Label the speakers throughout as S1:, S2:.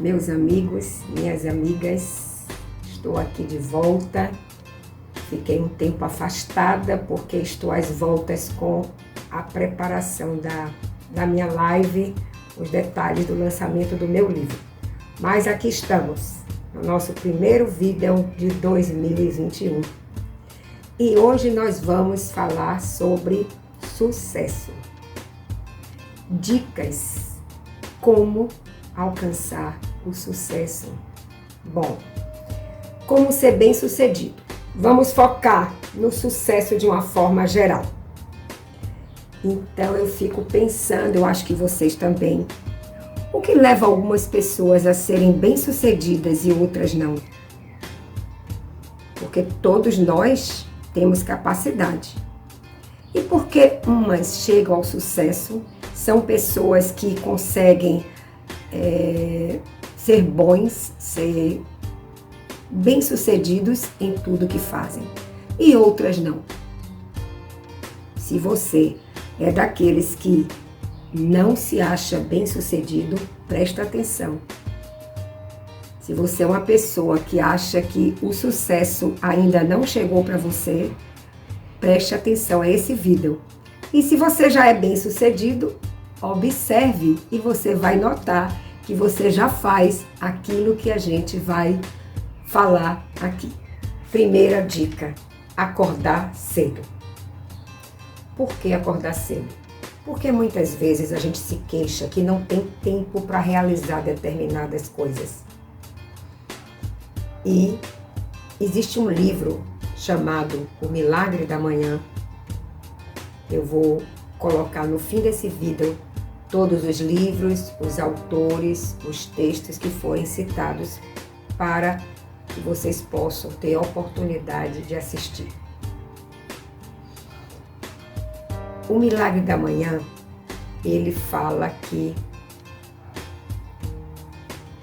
S1: Meus amigos, minhas amigas, estou aqui de volta. Fiquei um tempo afastada porque estou às voltas com a preparação da minha live, os detalhes do lançamento do meu livro. Mas aqui estamos, no nosso primeiro vídeo de 2021. E hoje nós vamos falar sobre sucesso. Dicas como alcançar o sucesso. Bom, como ser bem-sucedido? Vamos focar no sucesso de uma forma geral. Então eu fico pensando, eu acho que vocês também, o que leva algumas pessoas a serem bem-sucedidas e outras não? Porque todos nós temos capacidade. E porque umas chegam ao sucesso, são pessoas que conseguem ser bons, ser bem-sucedidos em tudo que fazem, e outras não. Se você é daqueles que não se acha bem-sucedido, presta atenção. Se você é uma pessoa que acha que o sucesso ainda não chegou para você, preste atenção a esse vídeo. E se você já é bem-sucedido, observe e você vai notar que você já faz aquilo que a gente vai falar aqui. Primeira dica: acordar cedo. Por que acordar cedo? Porque muitas vezes a gente se queixa que não tem tempo para realizar determinadas coisas. E existe um livro chamado O Milagre da Manhã. Eu vou colocar no fim desse vídeo todos os livros, os autores, os textos que forem citados para que vocês possam ter a oportunidade de assistir. O Milagre da Manhã, ele fala que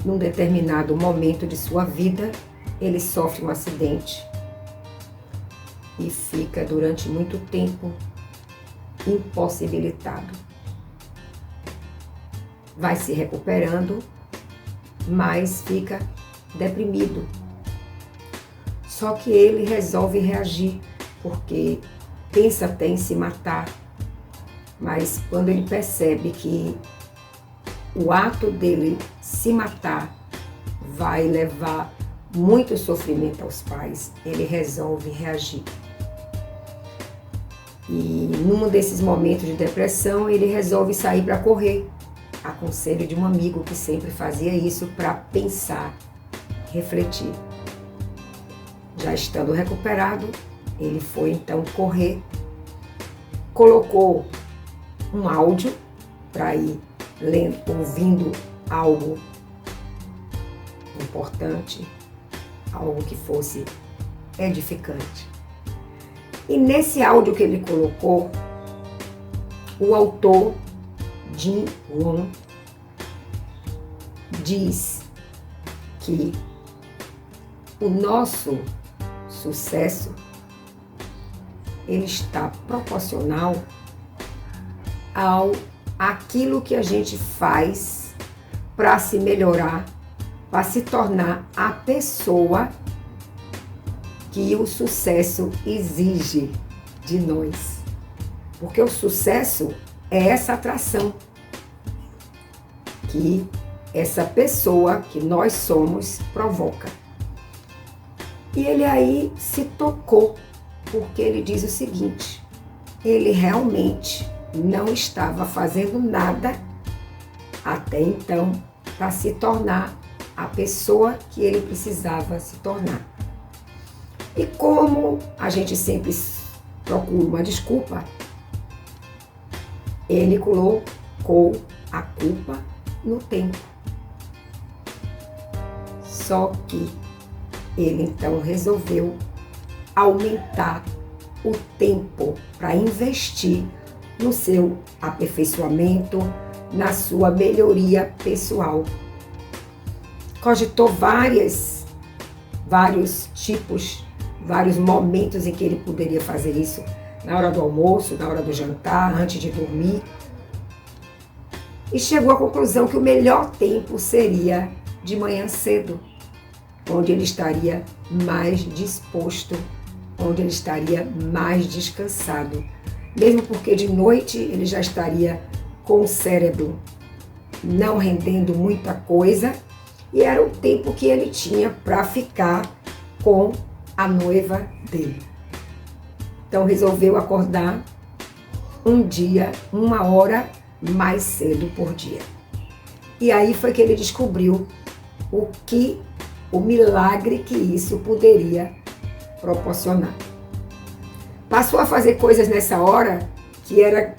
S1: num determinado momento de sua vida, ele sofre um acidente e fica durante muito tempo impossibilitado. Vai se recuperando, mas fica deprimido. Só que ele resolve reagir, porque pensa até em se matar. Mas quando ele percebe que o ato dele se matar vai levar muito sofrimento aos pais, ele resolve reagir. E num desses momentos de depressão, ele resolve sair para correr. A conselho de um amigo que sempre fazia isso para pensar, refletir. Já estando recuperado, ele foi então correr, colocou um áudio para ir lendo, ouvindo algo importante, algo que fosse edificante. E nesse áudio que ele colocou, o autor Jim Rohn diz que o nosso sucesso ele está proporcional ao aquilo que a gente faz para se melhorar, para se tornar a pessoa que o sucesso exige de nós. Porque o sucesso é essa atração que essa pessoa que nós somos provoca. E ele aí se tocou, porque ele diz o seguinte: ele realmente não estava fazendo nada até então para se tornar a pessoa que ele precisava se tornar. E como a gente sempre procura uma desculpa, ele colocou a culpa no tempo. Só que ele então resolveu aumentar o tempo para investir no seu aperfeiçoamento, na sua melhoria pessoal. Cogitou vários tipos, vários momentos em que ele poderia fazer isso. Na hora do almoço, na hora do jantar, antes de dormir. E chegou à conclusão que o melhor tempo seria de manhã cedo, onde ele estaria mais disposto, onde ele estaria mais descansado. Mesmo porque de noite ele já estaria com o cérebro não rendendo muita coisa, e era o tempo que ele tinha para ficar com a noiva dele. Então resolveu acordar um dia, 1 hora mais cedo por dia. E aí foi que ele descobriu o milagre que isso poderia proporcionar. Passou a fazer coisas nessa hora que era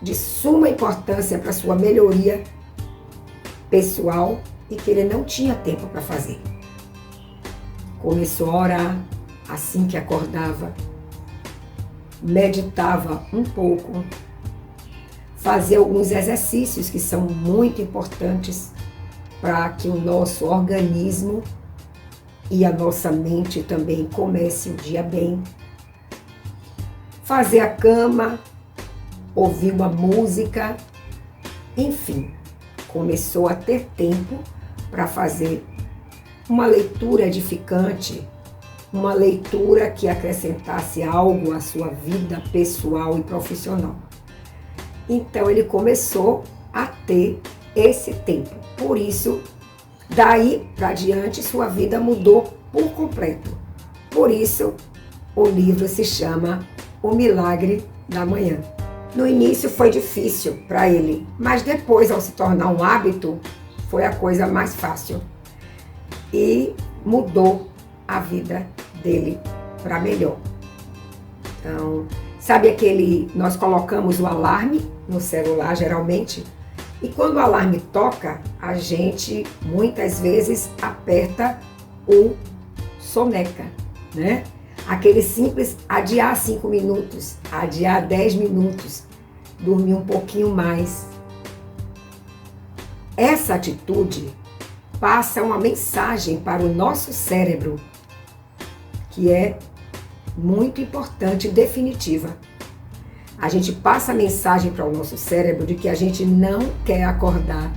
S1: de suma importância para sua melhoria pessoal e que ele não tinha tempo para fazer. Começou a orar assim que acordava, meditava um pouco, fazia alguns exercícios que são muito importantes para que o nosso organismo e a nossa mente também comece o dia bem. Fazer a cama, ouvir uma música, enfim, começou a ter tempo para fazer uma leitura edificante, uma leitura que acrescentasse algo à sua vida pessoal e profissional. Então ele começou a ter esse tempo. Por isso, daí para diante, sua vida mudou por completo. Por isso, o livro se chama O Milagre da Manhã. No início foi difícil para ele, mas depois, ao se tornar um hábito, foi a coisa mais fácil. E mudou a vida dele para melhor. Então, sabe nós colocamos o alarme no celular geralmente, e quando o alarme toca, a gente muitas vezes aperta o soneca, né? Aquele simples adiar 5 minutos, adiar 10 minutos, dormir um pouquinho mais. Essa atitude passa uma mensagem para o nosso cérebro, que é muito importante e definitiva. A gente passa a mensagem para o nosso cérebro de que a gente não quer acordar,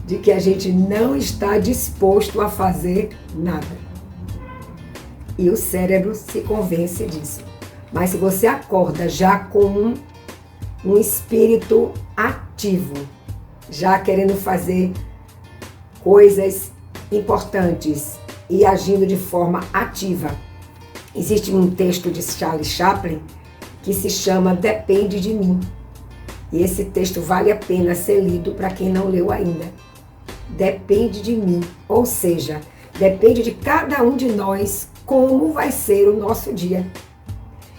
S1: de que a gente não está disposto a fazer nada. E o cérebro se convence disso. Mas se você acorda já com um espírito ativo, já querendo fazer coisas importantes e agindo de forma ativa. Existe um texto de Charlie Chaplin que se chama Depende de Mim. E esse texto vale a pena ser lido para quem não leu ainda. Depende de mim, ou seja, depende de cada um de nós como vai ser o nosso dia.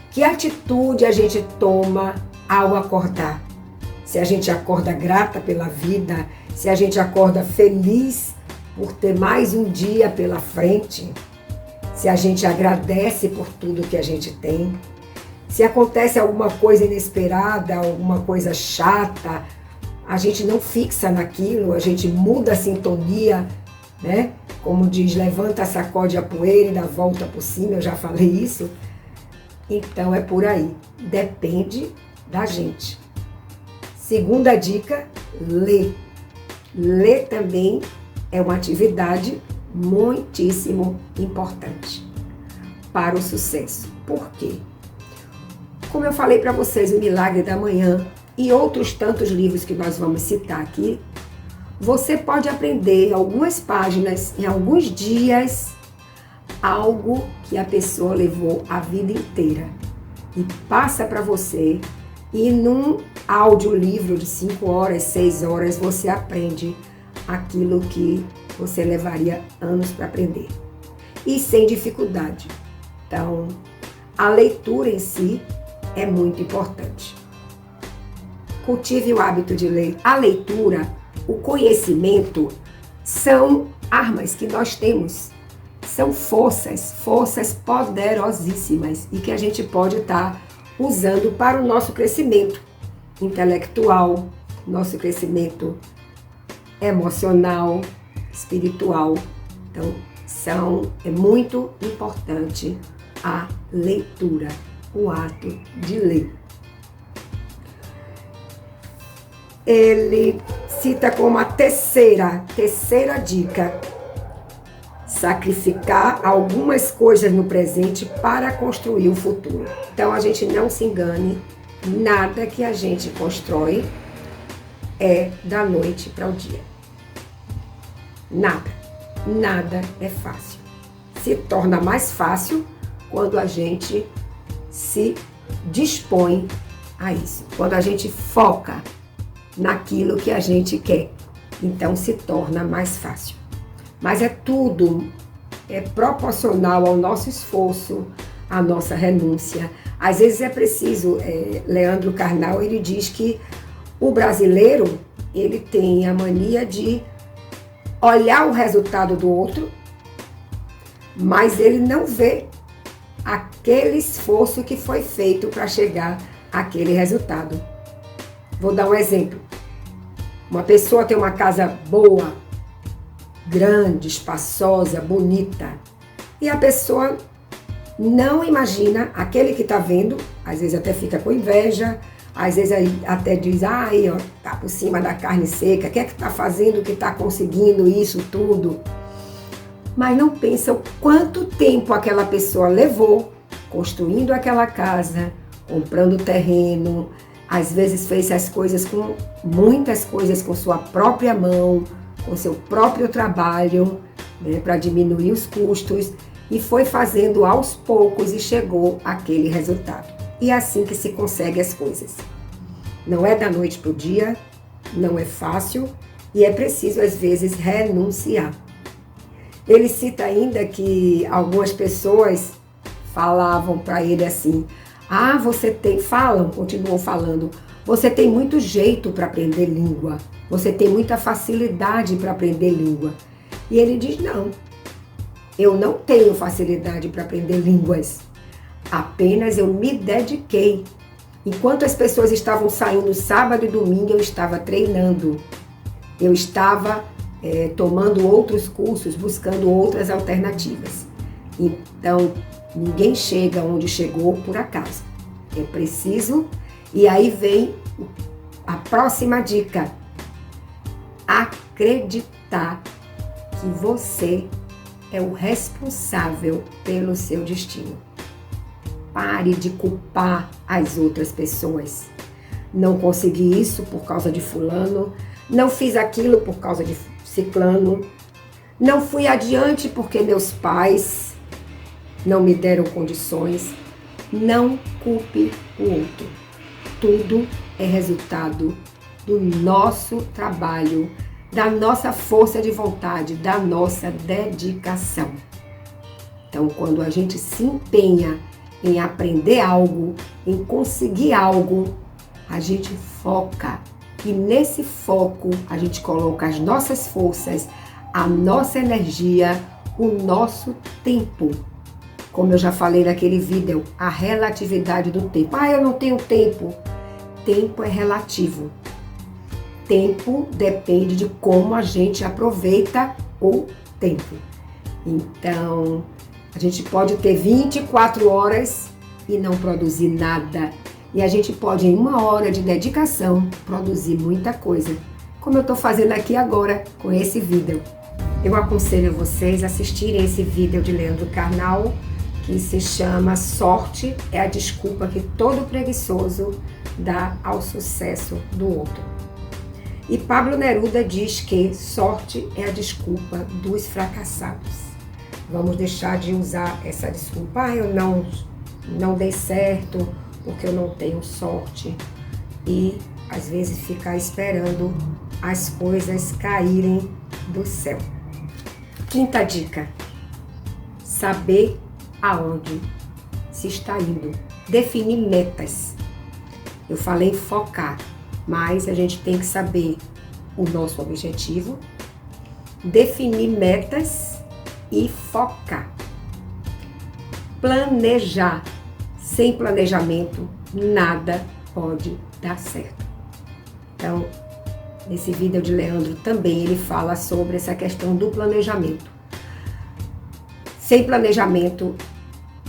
S1: Que atitude a gente toma ao acordar? Se a gente acorda grata pela vida, se a gente acorda feliz por ter mais um dia pela frente, se a gente agradece por tudo que a gente tem, se acontece alguma coisa inesperada, alguma coisa chata, a gente não fixa naquilo, a gente muda a sintonia, né? Como diz, levanta, sacode a poeira e dá volta por cima, eu já falei isso. Então é por aí, depende da gente. Segunda dica, ler. Ler também é uma atividade muitíssimo importante para o sucesso. Por quê? Como eu falei para vocês, O Milagre da Manhã e outros tantos livros que nós vamos citar aqui, você pode aprender em algumas páginas, em alguns dias, algo que a pessoa levou a vida inteira e passa para você, e num audiolivro de 5 horas, 6 horas, você aprende aquilo que você levaria anos para aprender e sem dificuldade. Então, a leitura em si é muito importante. Cultive o hábito de ler. A leitura, o conhecimento são armas que nós temos, são forças poderosíssimas e que a gente pode estar usando para o nosso crescimento intelectual, nosso crescimento emocional, espiritual. Então, é muito importante a leitura, o ato de ler. Ele cita como a terceira dica sacrificar algumas coisas no presente para construir o futuro. Então a gente não se engane, nada que a gente constrói é da noite para o dia. Nada é fácil. Se torna mais fácil quando a gente se dispõe a isso, quando a gente foca naquilo que a gente quer. Então se torna mais fácil. Mas tudo é proporcional ao nosso esforço, à nossa renúncia. Às vezes é preciso, Leandro Carnal, ele diz que o brasileiro, ele tem a mania de olhar o resultado do outro, mas ele não vê aquele esforço que foi feito para chegar àquele resultado. Vou dar um exemplo. Uma pessoa tem uma casa boa, grande, espaçosa, bonita, e a pessoa não imagina, aquele que está vendo, às vezes até fica com inveja, às vezes até diz, aí ó, tá por cima da carne seca, quem é que está fazendo, que está conseguindo isso tudo? Mas não pensa o quanto tempo aquela pessoa levou construindo aquela casa, comprando terreno, às vezes fez muitas coisas com sua própria mão, com seu próprio trabalho, né, para diminuir os custos, e foi fazendo aos poucos e chegou àquele resultado. E é assim que se consegue as coisas. Não é da noite para o dia, não é fácil e é preciso às vezes renunciar. Ele cita ainda que algumas pessoas falavam para ele assim, continuam falando, você tem muito jeito para aprender língua. Você tem muita facilidade para aprender língua. E ele diz, não, eu não tenho facilidade para aprender línguas. Apenas eu me dediquei. Enquanto as pessoas estavam saindo sábado e domingo, eu estava treinando. Eu estava tomando outros cursos, buscando outras alternativas. Então, ninguém chega onde chegou por acaso. É preciso. E aí vem a próxima dica. Acreditar que você é o responsável pelo seu destino. Pare de culpar as outras pessoas. Não consegui isso por causa de fulano, não fiz aquilo por causa de ciclano, não fui adiante porque meus pais não me deram condições. Não culpe o outro. Tudo é resultado do nosso trabalho, da nossa força de vontade, da nossa dedicação. Então, quando a gente se empenha em aprender algo, em conseguir algo, a gente foca. E nesse foco, a gente coloca as nossas forças, a nossa energia, o nosso tempo. Como eu já falei naquele vídeo, a relatividade do tempo. Eu não tenho tempo. Tempo é relativo. Tempo depende de como a gente aproveita o tempo. Então, a gente pode ter 24 horas e não produzir nada. E a gente pode, em 1 hora de dedicação, produzir muita coisa. Como eu estou fazendo aqui agora com esse vídeo. Eu aconselho vocês a assistirem esse vídeo de Leandro Carnal, que se chama Sorte é a desculpa que todo preguiçoso dá ao sucesso do outro. E Pablo Neruda diz que sorte é a desculpa dos fracassados. Vamos deixar de usar essa desculpa. Eu não dei certo porque eu não tenho sorte. E às vezes ficar esperando as coisas caírem do céu. 5ª dica. Saber aonde se está indo. Definir metas. Eu falei focar, mas a gente tem que saber o nosso objetivo, definir metas e focar. Planejar. Sem planejamento, nada pode dar certo. Então, nesse vídeo de Leandro também ele fala sobre essa questão do planejamento. Sem planejamento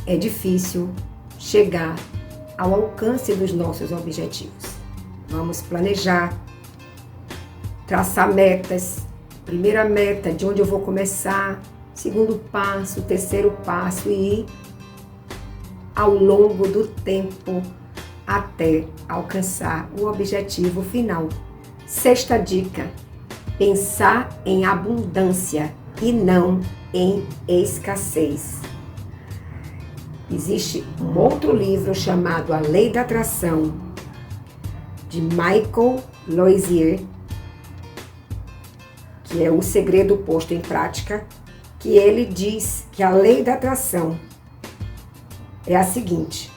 S1: é difícil chegar ao alcance dos nossos objetivos. Vamos planejar, traçar metas. Primeira meta, de onde eu vou começar, segundo passo, terceiro passo e ir ao longo do tempo até alcançar o objetivo final. Sexta dica: pensar em abundância e não em escassez. Existe um outro livro chamado A Lei da Atração, de Michael Lozier, que é O Segredo Posto em Prática, que ele diz que a lei da atração é a seguinte: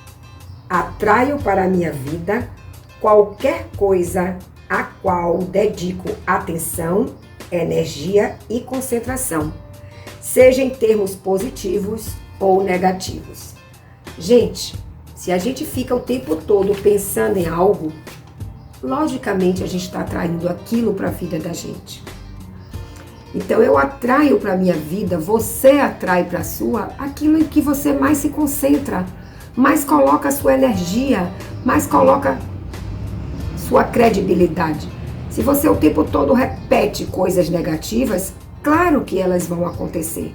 S1: atraio para a minha vida qualquer coisa a qual dedico atenção, energia e concentração, seja em termos positivos ou negativos. Gente, se a gente fica o tempo todo pensando em algo, logicamente a gente está atraindo aquilo para a vida da gente. Então eu atraio para a minha vida, você atrai para a sua, aquilo em que você mais se concentra, mais coloca a sua energia, mais coloca sua credibilidade. Se você o tempo todo repete coisas negativas, claro que elas vão acontecer.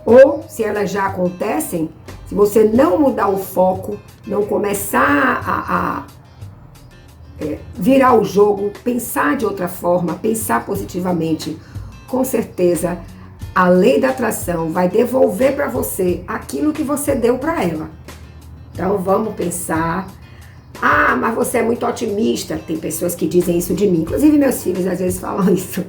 S1: Ou, se elas já acontecem, se você não mudar o foco, não começar a virar o jogo, pensar de outra forma, pensar positivamente, com certeza a lei da atração vai devolver para você aquilo que você deu para ela. Então vamos pensar: ah, mas você é muito otimista. Tem pessoas que dizem isso de mim, inclusive meus filhos às vezes falam isso.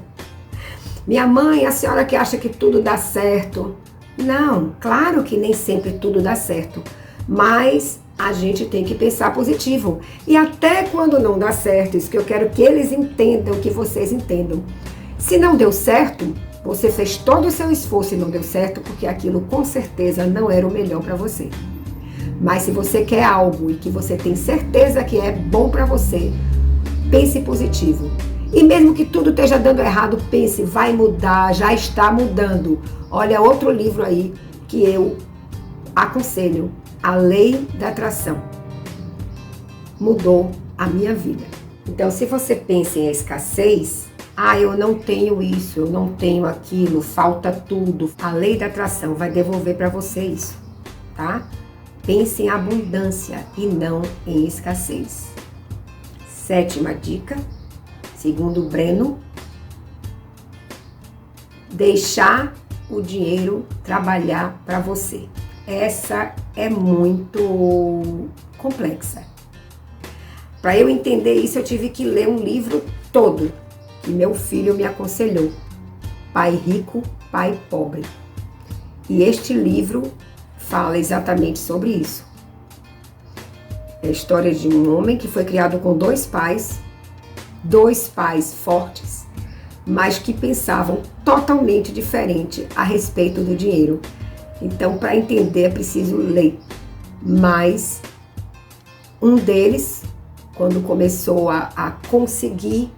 S1: Minha mãe, a senhora que acha que tudo dá certo. Não, claro que nem sempre tudo dá certo, mas a gente tem que pensar positivo. E até quando não dá certo, isso que eu quero que eles entendam, que vocês entendam. Se não deu certo, você fez todo o seu esforço e não deu certo, porque aquilo com certeza não era o melhor para você. Mas se você quer algo e que você tem certeza que é bom para você, pense positivo. E mesmo que tudo esteja dando errado, pense: vai mudar, já está mudando. Olha outro livro aí que eu aconselho, A Lei da Atração. Mudou a minha vida. Então, se você pensa em escassez, eu não tenho isso, eu não tenho aquilo, falta tudo. A Lei da Atração vai devolver para você isso, tá? Pense em abundância e não em escassez. Sétima dica, segundo Breno: deixar o dinheiro trabalhar para você. Essa é muito complexa. Para eu entender isso, eu tive que ler um livro todo que meu filho me aconselhou, Pai Rico, Pai Pobre. E este livro fala exatamente sobre isso. É a história de um homem que foi criado com dois pais fortes, mas que pensavam totalmente diferente a respeito do dinheiro. Então, para entender, é preciso ler. Mas um deles, quando começou a conseguir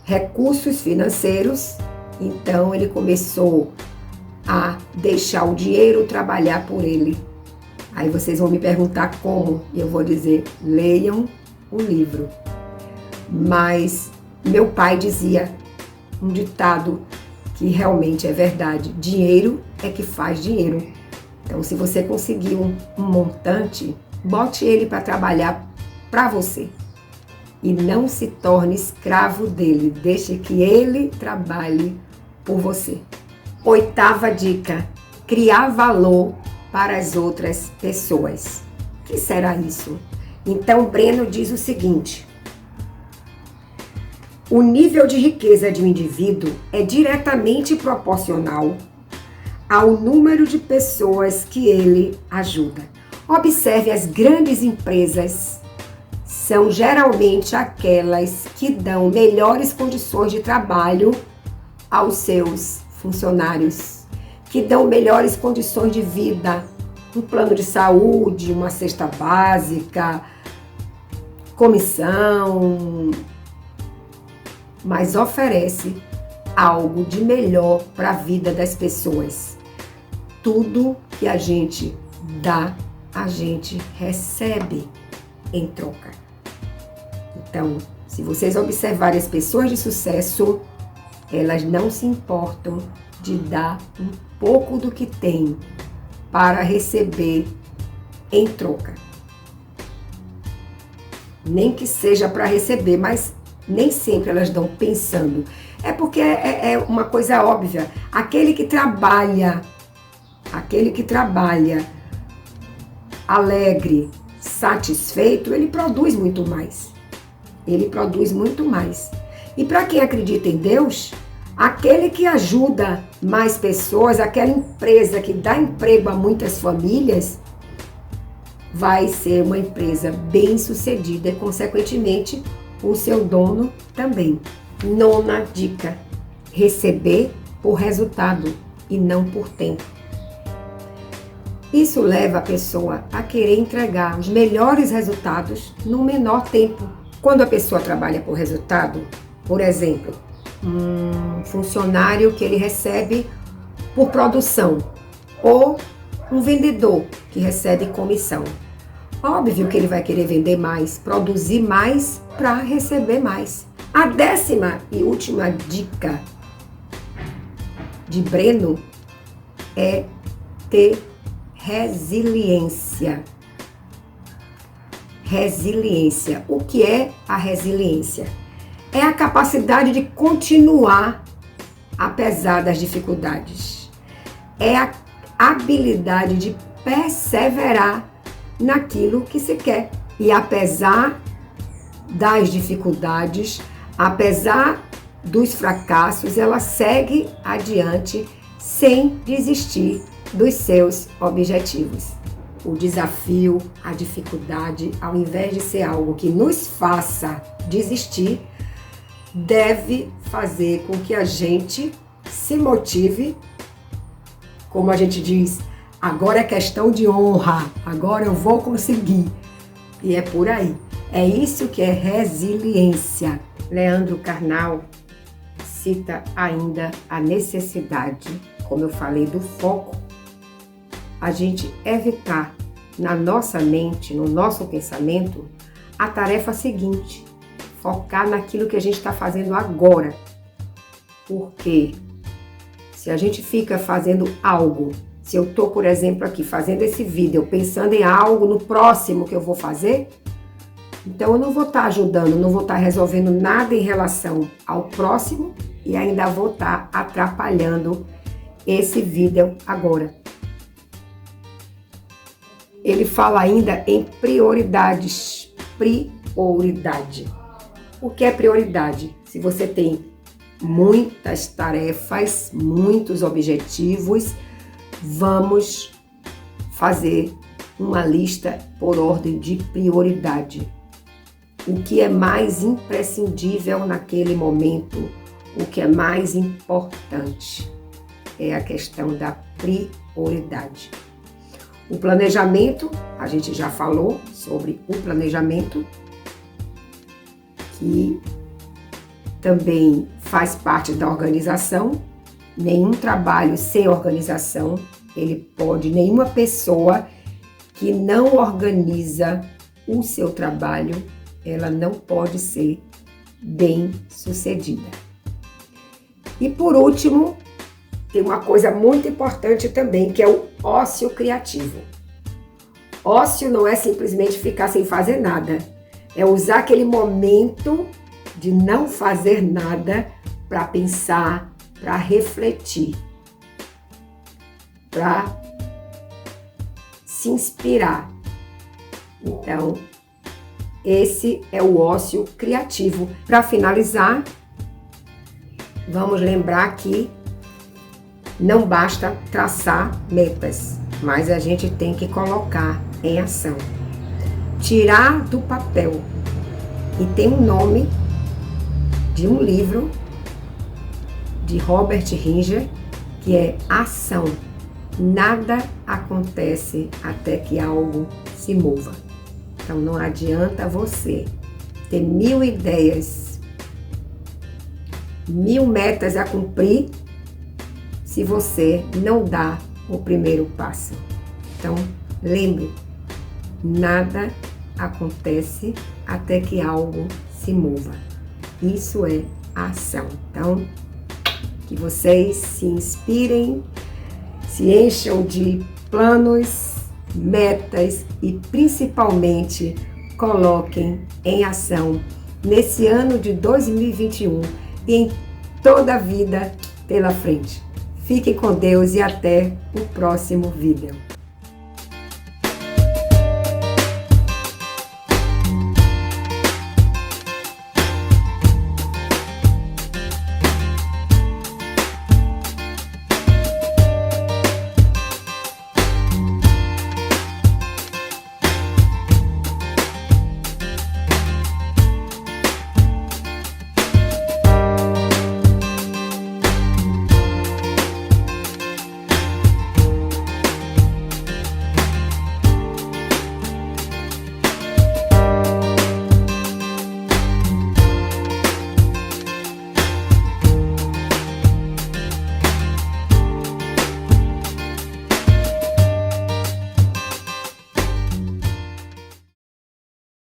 S1: recursos financeiros, então ele começou a deixar o dinheiro trabalhar por ele. Aí vocês vão me perguntar como, e eu vou dizer: leiam o livro. Mas meu pai dizia um ditado que realmente é verdade: dinheiro é que faz dinheiro. Então, se você conseguir um montante, bote ele para trabalhar para você. E não se torne escravo dele, deixe que ele trabalhe por você. Oitava dica: criar valor para as outras pessoas. O que será isso? Então, Breno diz o seguinte: o nível de riqueza de um indivíduo é diretamente proporcional ao número de pessoas que ele ajuda. Observe, as grandes empresas são geralmente aquelas que dão melhores condições de trabalho aos seus funcionários, que dão melhores condições de vida, um plano de saúde, uma cesta básica, comissão, mas oferece algo de melhor para a vida das pessoas. Tudo que a gente dá, a gente recebe em troca. Então, se vocês observarem as pessoas de sucesso, elas não se importam de dar um pouco do que tem para receber em troca. Nem que seja para receber, mas nem sempre elas dão pensando. É porque é uma coisa óbvia. Aquele que trabalha alegre, satisfeito, ele produz muito mais. Ele produz muito mais. E para quem acredita em Deus, aquele que ajuda mais pessoas, aquela empresa que dá emprego a muitas famílias, vai ser uma empresa bem-sucedida e, consequentemente, o seu dono também. Nona dica: receber por resultado e não por tempo. Isso leva a pessoa a querer entregar os melhores resultados no menor tempo. Quando a pessoa trabalha por resultado, por exemplo, um funcionário que ele recebe por produção ou um vendedor que recebe comissão. Óbvio que ele vai querer vender mais, produzir mais para receber mais. A 10ª e última dica de Breno é ter resiliência. Resiliência. O que é a resiliência? É a capacidade de continuar apesar das dificuldades. É a habilidade de perseverar naquilo que se quer. E apesar das dificuldades, apesar dos fracassos, ela segue adiante sem desistir dos seus objetivos. O desafio, a dificuldade, ao invés de ser algo que nos faça desistir, deve fazer com que a gente se motive, como a gente diz, agora é questão de honra, agora eu vou conseguir. E é por aí. É isso que é resiliência. Leandro Carnal cita ainda a necessidade, como eu falei, do foco. A gente evitar na nossa mente, no nosso pensamento, a tarefa seguinte: focar naquilo que a gente está fazendo agora. Porque se a gente fica fazendo algo, se eu estou, por exemplo, aqui fazendo esse vídeo, pensando em algo no próximo que eu vou fazer, então eu não vou estar ajudando, não vou estar resolvendo nada em relação ao próximo e ainda vou estar atrapalhando esse vídeo agora. Ele fala ainda em prioridades. Prioridade. O que é prioridade? Se você tem muitas tarefas, muitos objetivos, vamos fazer uma lista por ordem de prioridade. O que é mais imprescindível naquele momento, o que é mais importante, é a questão da prioridade. O planejamento, a gente já falou sobre o planejamento, que também faz parte da organização. Nenhum trabalho sem organização, nenhuma pessoa que não organiza o seu trabalho, ela não pode ser bem-sucedida. E por último, tem uma coisa muito importante também, que é o ócio criativo. Ócio não é simplesmente ficar sem fazer nada, é usar aquele momento de não fazer nada para pensar, para refletir, para se inspirar. Então, esse é o ócio criativo. Para finalizar, vamos lembrar que não basta traçar metas, mas a gente tem que colocar em ação. Tirar do papel. E tem um nome de um livro de Robert Ringer, que é Ação. Nada acontece até que algo se mova. Então não adianta você ter 1000 ideias, 1000 metas a cumprir, se você não dá o primeiro passo. Então, lembre, nada acontece até que algo se mova. Isso é ação. Então, que vocês se inspirem Se encham de planos, metas e principalmente coloquem em ação nesse ano de 2021 e em toda a vida pela frente. Fiquem com Deus e até o próximo vídeo.